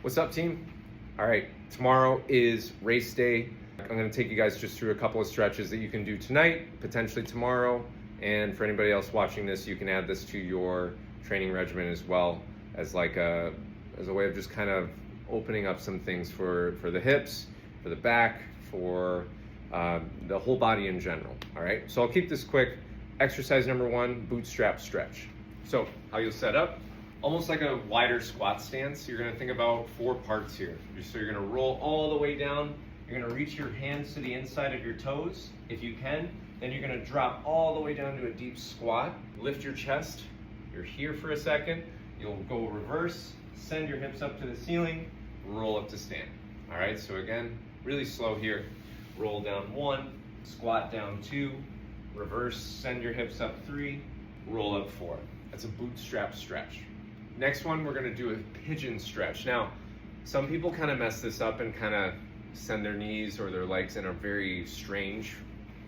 What's up, team? All right, tomorrow is race day. I'm gonna take you guys just through a couple of stretches that you can do tonight, potentially tomorrow, and for anybody else watching this, you can add this to your training regimen as well as a way of just kind of opening up some things for the hips, for the back, for the whole body in general. All right, so I'll keep this quick. Exercise number 1, bootstrap stretch. So how you'll set up, almost like a wider squat stance. You're gonna think about 4 parts here. So you're gonna roll all the way down. You're gonna reach your hands to the inside of your toes, if you can. Then you're gonna drop all the way down to a deep squat. Lift your chest. You're here for a second. You'll go reverse, send your hips up to the ceiling, roll up to stand. All right, so again, really slow here. Roll down 1, squat down 2, reverse, send your hips up 3, roll up 4. That's a bootstrap stretch. Next one, we're gonna do a pigeon stretch. Now, some people kind of mess this up and kind of send their knees or their legs in a very strange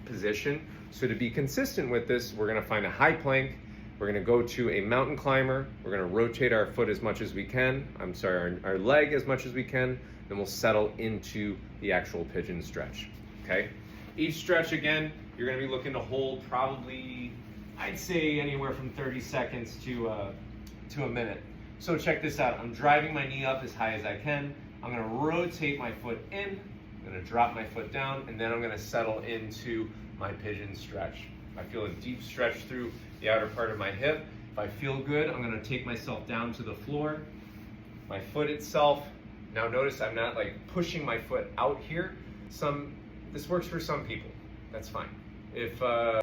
position. So to be consistent with this, we're gonna find a high plank. We're gonna go to a mountain climber. We're gonna rotate our foot as much as we can. Our leg as much as we can. Then we'll settle into the actual pigeon stretch, okay? Each stretch, again, you're gonna be looking to hold probably, I'd say anywhere from 30 seconds to a minute. So check this out. I'm driving my knee up as high as I can. I'm gonna rotate my foot in, I'm gonna drop my foot down, and then I'm gonna settle into my pigeon stretch. I feel a deep stretch through the outer part of my hip. If I feel good, I'm gonna take myself down to the floor. My foot itself, now notice I'm not like pushing my foot out here. This works for some people, that's fine. If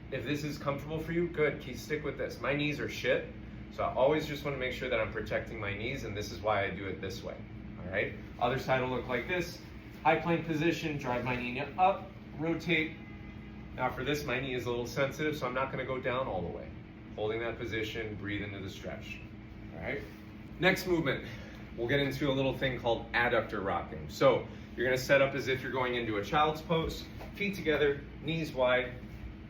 this is comfortable for you, good, stick with this. My knees are shit, so I always just wanna make sure that I'm protecting my knees, and this is why I do it this way, all right? Other side will look like this. High plank position, drive my knee up, rotate. Now for this, my knee is a little sensitive, so I'm not gonna go down all the way. Holding that position, breathe into the stretch, all right? Next movement, we'll get into a little thing called adductor rocking. So you're gonna set up as if you're going into a child's pose, feet together, knees wide,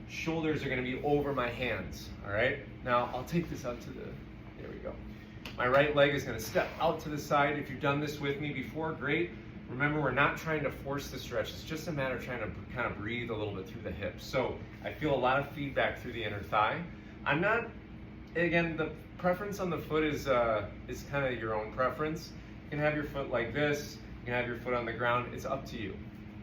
shoulders are gonna be over my hands, all right? Now I'll take this out to there we go. My right leg is gonna step out to the side. If you've done this with me before, great. Remember, we're not trying to force the stretch. It's just a matter of trying to kind of breathe a little bit through the hips. So I feel a lot of feedback through the inner thigh. Again, the preference on the foot is kind of your own preference. You can have your foot like this. You can have your foot on the ground. It's up to you.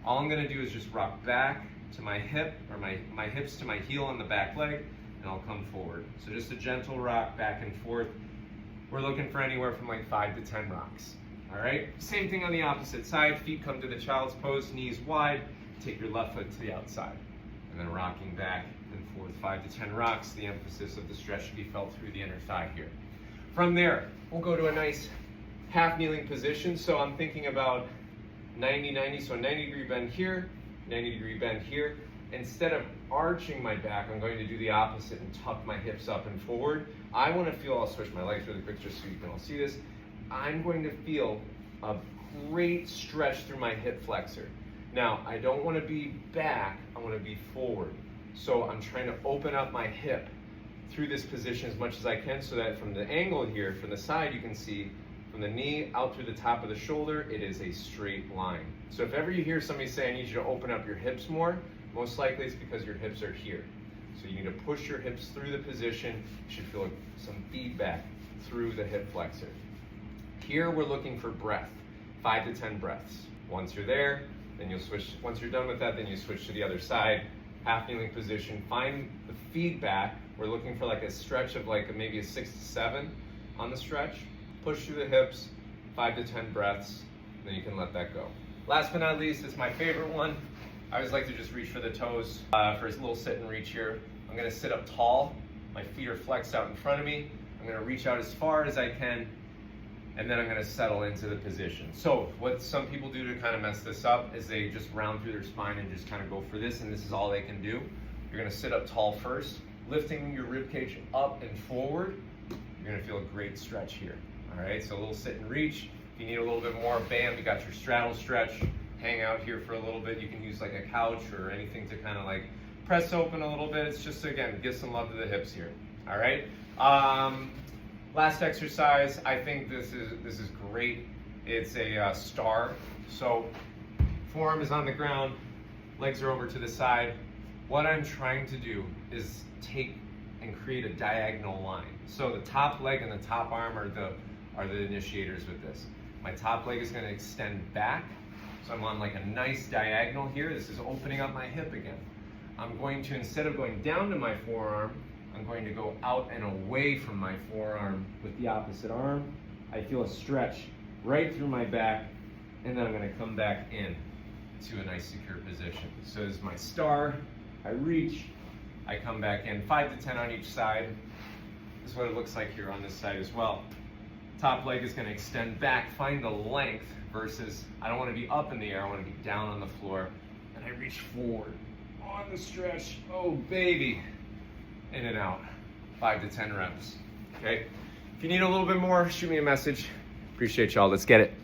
All I'm gonna do is just rock back to my hip, or my hips to my heel on the back leg, and I'll come forward. So just a gentle rock back and forth. We're looking for anywhere from like 5 to 10 rocks. All right, same thing on the opposite side. Feet come to the child's pose, knees wide. Take your left foot to the outside. And then rocking back and forth, 5 to 10 rocks. The emphasis of the stretch should be felt through the inner thigh here. From there, we'll go to a nice half kneeling position. So I'm thinking about 90-90, so a 90-degree bend here, 90-degree bend here. Instead of arching my back, I'm going to do the opposite and tuck my hips up and forward. I want to feel, I'll switch my legs really quick just so you can all see this. I'm going to feel a great stretch through my hip flexor. Now, I don't want to be back, I want to be forward. So I'm trying to open up my hip through this position as much as I can, so that from the angle here, from the side, you can see from the knee out through the top of the shoulder, it is a straight line. So if ever you hear somebody say, I need you to open up your hips more, most likely it's because your hips are here. So you need to push your hips through the position. You should feel some feedback through the hip flexor. Here we're looking for breath, 5 to 10 breaths. Once you're there, then you'll switch. Once you're done with that, then you switch to the other side, half kneeling position. Find the feedback. We're looking for like a stretch of like maybe a 6 to 7 on the stretch. Push through the hips, 5 to 10 breaths, then you can let that go. Last but not least, it's my favorite one. I always like to just reach for the toes for a little sit and reach here. I'm gonna sit up tall. My feet are flexed out in front of me. I'm gonna reach out as far as I can, and then I'm gonna settle into the position. So what some people do to kind of mess this up is they just round through their spine and just kind of go for this, and this is all they can do. You're gonna sit up tall first, lifting your rib cage up and forward. You're gonna feel a great stretch here. All right, so a little sit and reach. If you need a little bit more, bam, you got your straddle stretch. Hang out here for a little bit. You can use like a couch or anything to kind of like press open a little bit. It's just, again, give some love to the hips here. All right. Last exercise, I think this is great It's a star. So forearm is on the ground, legs are over to the side. What I'm trying to do is take and create a diagonal line. So the top leg and the top arm are the initiators with this. My top leg is going to extend back. So I'm on like a nice diagonal here. This is opening up my hip again. I'm going to, instead of going down to my forearm, I'm going to go out and away from my forearm with the opposite arm. I feel a stretch right through my back, and then I'm going to come back in to a nice secure position. So this is my star. I reach, I come back in, 5 to 10 on each side. This is what it looks like here on this side as well. Top leg is going to extend back, find the length versus I don't want to be up in the air, I want to be down on the floor. And I reach forward on the stretch. Oh baby. In and out. 5 to 10 reps. Okay? If you need a little bit more, shoot me a message. Appreciate y'all. Let's get it.